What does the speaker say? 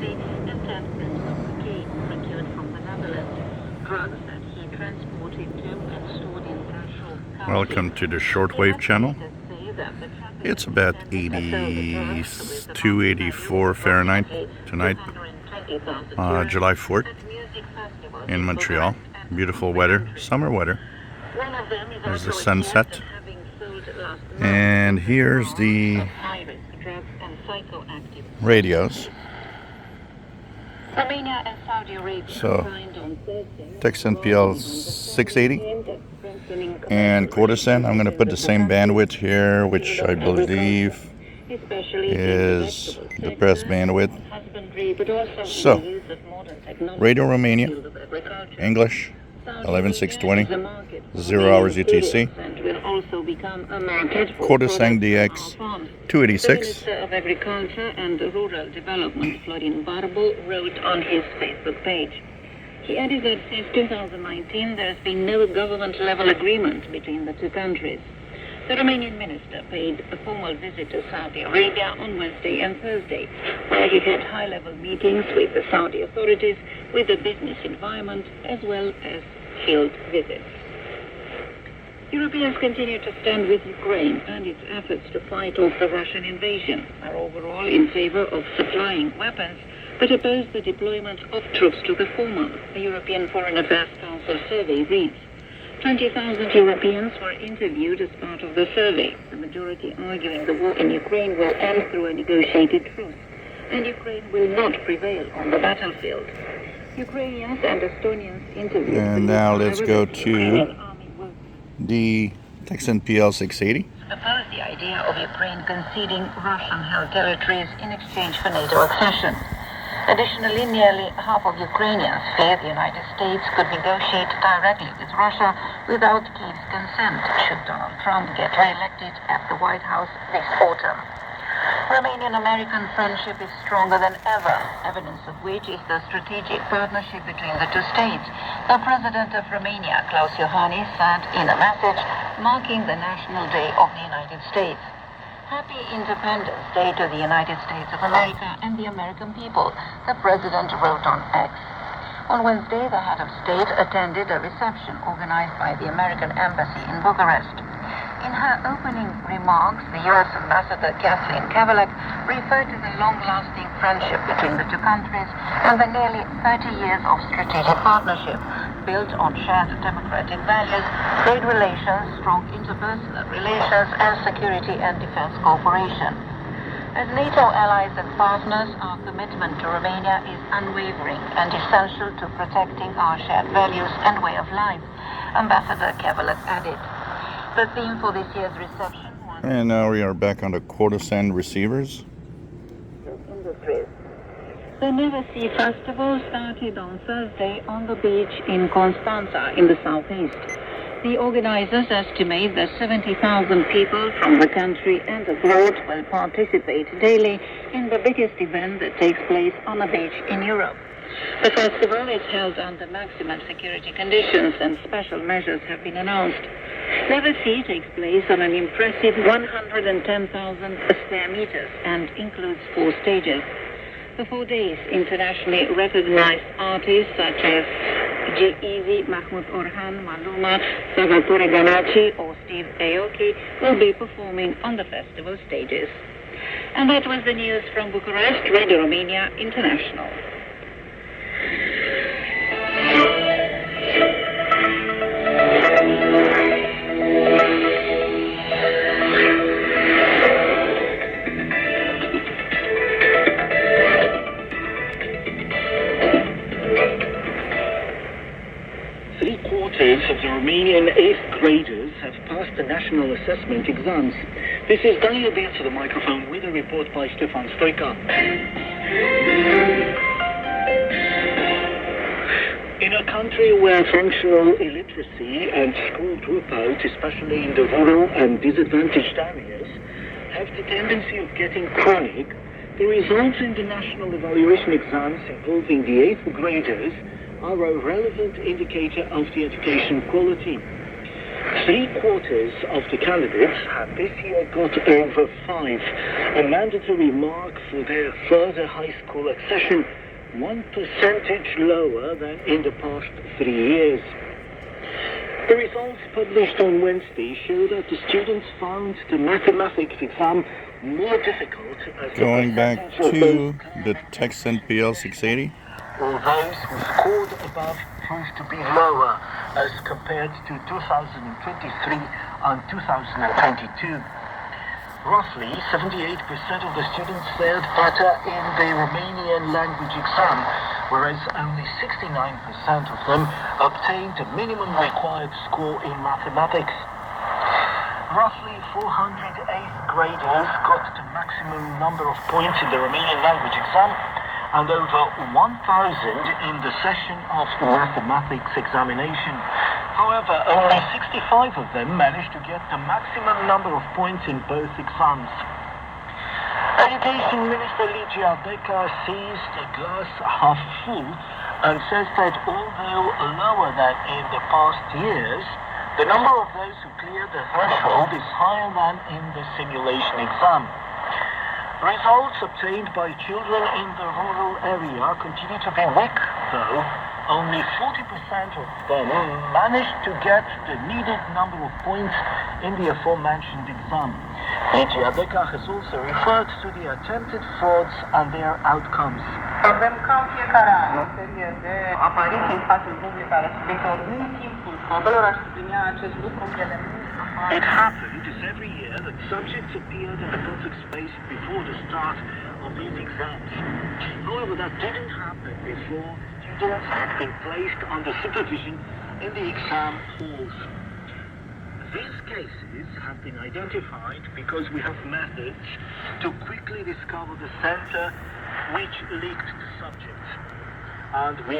Neversea and 10 grams of cocaine procured from the Netherlands. Drugs that he transported to and stored in Brasov County. Welcome to the Shortwave channel. It's about 82, 84 Fahrenheit tonight, July 4th in Montreal. Beautiful weather, summer weather. There's the sunset. And here's the radios. So, Tecsun PL-680 and Qodosen. I'm going to put the same bandwidth here, which I believe is the press bandwidth. So, Radio Romania, English, 11620, 0 hours UTC. Qodosen DX-286. Minister of Agriculture and Rural Development, Florin Barbu, wrote on his Facebook page. He added that since 2019 there has been no government-level agreement between the two countries. The Romanian minister paid a formal visit to Saudi Arabia on Wednesday and Thursday, where he had high-level meetings with the Saudi authorities, with the business environment, as well as field visits. Europeans continue to stand with Ukraine and its efforts to fight off the Russian invasion, are overall in favor of supplying weapons, but oppose the deployment of troops to the former. The European Foreign Affairs Council survey reads, 20,000 Europeans were interviewed as part of the survey, the majority arguing the war in Ukraine will end through a negotiated truce, and Ukraine will not prevail on the battlefield. Ukrainians and Estonians interviewed. And now let's go to the Tecsun PL-680. Oppose the idea of Ukraine conceding Russian-held territories in exchange for NATO accession. Additionally, nearly half of Ukrainians fear the United States could negotiate directly with Russia without Kyiv's consent should Donald Trump get re-elected at the White House this autumn. Romanian-American friendship is stronger than ever, evidence of which is the strategic partnership between the two states. The President of Romania, Klaus Iohannis, said in a message marking the National Day of the United States. Happy Independence Day to the United States of America and the American people, the President wrote on X. On Wednesday, the head of state attended a reception organized by the American Embassy in Bucharest. In her opening remarks, the U.S. Ambassador Kathleen Kavalek referred to the long-lasting friendship between the two countries and the nearly 30 years of strategic partnership built on shared democratic values, trade relations, strong interpersonal relations, and security and defense cooperation. As NATO allies and partners, our commitment to Romania is unwavering and essential to protecting our shared values and way of life, Ambassador Kavalek added. The theme for this year's reception was... And now we are back on the Qodosen receivers. The Neversea Festival started on Thursday on the beach in Constanța in the southeast. The organizers estimate that 70,000 people from the country and abroad will participate daily in the biggest event that takes place on a beach in Europe. The festival is held under maximum security conditions and special measures have been announced. Neversea takes place on an impressive 110,000 square meters and includes 4 stages. For 4 days, internationally recognized artists such as G-Eazy, Mahmoud Orhan, Maluma, Salvatore Ganacci or Steve Aoki will be performing on the festival stages. And that was the news from Bucharest, Radio Romania International. 3/4 of the Romanian 8th graders have passed the national assessment exams. This is Daniel Beer to the microphone with a report by Stefan Stoica. In a country where functional illiteracy and school dropout, especially in the rural and disadvantaged areas, have the tendency of getting chronic, the results in the national evaluation exams involving the 8th graders are a relevant indicator of the education quality. Three-quarters of the candidates had this year got over 5, a mandatory mark for their further high school accession, 1% lower than in the past 3 years. The results published on Wednesday show that the students found the mathematics exam more difficult as Going back to the Tecsun PL-680. Or those who scored above proved to be lower as compared to 2023 and 2022. Roughly 78% of the students fared better in the Romanian language exam, whereas only 69% of them obtained the minimum required score in mathematics. Roughly 400 8th graders got the maximum number of points in the Romanian language exam, and over 1,000 in the session of mathematics examination. However, only 65 of them managed to get the maximum number of points in both exams. Education Minister Ligia Beca sees the glass half full and says that although lower than in the past years, the number of those who cleared the threshold is higher than in the simulation exam. Results obtained by children in the rural area continue to be weak, though only 40% of them managed to get the needed number of points in the aforementioned exam. Ligia Beca has also referred to the attempted frauds and their outcomes. Avem ca în fiecare an o serie de apariții în spațiul public ale subiectelor. Nu în timpul probelor aș sublinia acest lucru, ele nu apar. It happened as every year that subjects appeared in the public space before the start of these exams. However, that didn't happen before students had been placed under supervision in the exam halls. These cases have been identified because we have methods to quickly discover the center which leaked the subjects, and we